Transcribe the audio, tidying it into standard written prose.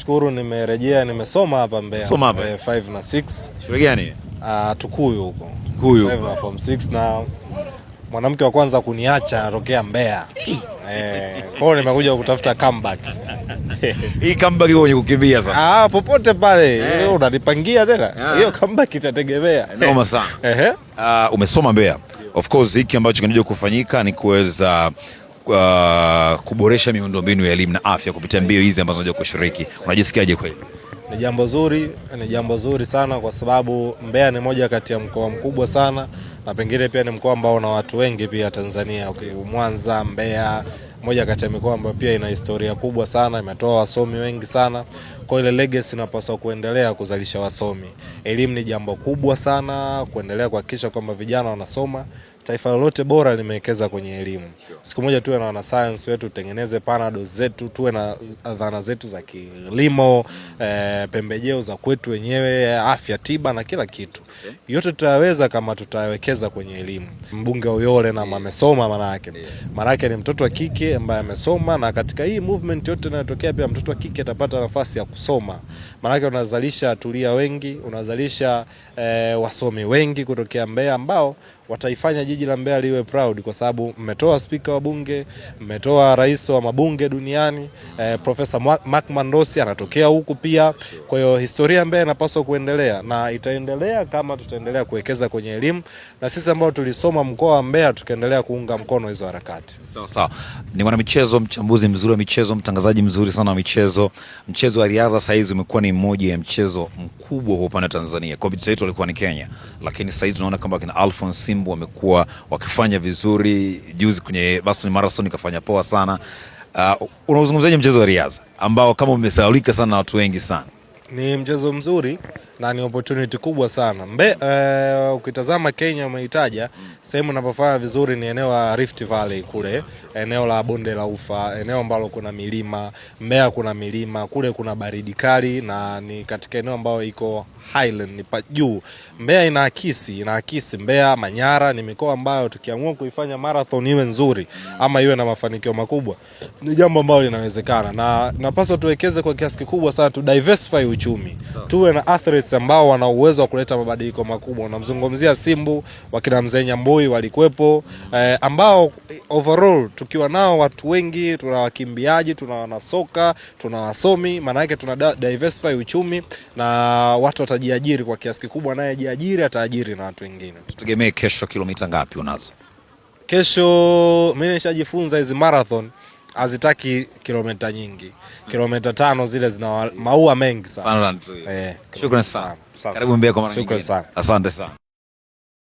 Shukuru nimerejea, nimesoma hapa Mbeya. Soma hapa 5 na 6. Shule gani? Tukuyu huko. Tukuyu. 5 na form 6 na mwanamke wa kwanza kuniacha anatokea Mbeya. Kwa nimekuja kutafuta comeback. Hii comeback iko kwenye kukimbia sasa. Popote pale. Unanipangia tena. Hiyo comeback itategemea. Noma sana. Umesoma Mbeya. Of course hiki ambacho kinakuja kufanyika ni kuweza kuboresha miundombinu ya elimu na afya kupitia mbio hizi ambazo unakuja kushiriki. Unajisikiaje kweli? Ni jambo zuri sana kwa sababu Mbeya ni moja kati ya mkoa mkubwa sana na pengine pia ni mkoa ambao una watu wengi pia Tanzania. Mwanza, Mbeya, moja kati ya mikoa ambayo pia ina historia kubwa sana, imetoa wasomi wengi sana. Kwa ile legacy inapaswa kuendelea kuzalisha wasomi. Elimu ni jambo kubwa sana, kuendelea kuhakikisha kwamba vijana wanasoma. Taifa lolote bora limewekeza kwenye elimu. Siku moja tuwe na wana science wetu, tengeneze panado zetu, tuwe na dhana zetu za kilimo, pembejeo za kwetu wenyewe, afya tiba na kila kitu. Yote tutaweza kama tutawekeza kwenye elimu. Mbunge Uyole na amesoma maana yake ni mtoto wa kike ambaye amesoma, na katika hii movement yote inayotokea pia mtoto wa kike atapata nafasi ya kusoma. Maana yake unazalisha tulia wengi, unazalisha wasomi wengi kutokea Mbeya ambao wataifanya jiji la Mbeya liwe proud kwa sababu mmetoa speaker wa bunge, mmetoa rais wa mabunge duniani, Profesa Mark Mandosi anatokea huku pia. Kwa hiyo historia Mbeya inapaswa kuendelea na itaendelea kama tutaendelea kuwekeza kwenye elimu, na sisi ambao tulisoma mkoa wa Mbeya tukaendelea kuunga mkono hizo harakati. Sawa. Ni mwana michezo, mchambuzi mzuri wa michezo, mtangazaji mzuri sana wa michezo. Mchezo wa riadha sasa hizi umekuwa ni mmoja ya mchezo mkubwa kwa upande wa Tanzania. Kompetita yetu walikuwa ni Kenya, lakini sasa hizi tunaona kama kina Alphonse Simbu wamekuwa wakifanya vizuri. Juzi kwenye Boston Marathon kafanya poa sana. Unauzungumzaje mchezo wa riadha ambao kama umesahaulika sana na watu wengi sana? Ni mchezo mzuri na ni opportunity kubwa sana. Ukitazama Kenya umeitaja, sehemu inapofanya vizuri ni eneo la Rift Valley kule, eneo la bonde la Ufa, eneo ambalo kuna milima. Mbeya kuna milima, kule kuna baridi kali na ni katika eneo ambalo iko highland, ni pa juu. Mbeya inaakisi Mbeya, Manyara ni mikoa ambayo tukiamua kuifanya marathon iwe nzuri ama iwe na mafanikio makubwa ni jambo ambalo linawezekana, na napaswa tuwekeze kwa kiasi kikubwa sana tu diversify uchumi. Tuwe na athletes ambao wana uwezo wa kuleta mabadiliko makubwa. Unamzungumzia Simbu, wakina Mzee Nyambui walikuwepo, ambao overall tukiwa nao watu wengi, tuna wakimbiaji, tuna wanasoka, tuna wasomi, maana yake tuna diversify uchumi na watu watajiajiri kwa kiasi kikubwa, naye jiajiri ataajiri na watu wengine. Tutegemee kesho kilomita ngapi unazo? Kesho mimi nishajifunza hizi marathon hazitaki kilomita nyingi. Kilomita 5 zile zina maua mengi sana. Shukrani sana. Karibu Mbeya kwa mara nyingine. Asante sana.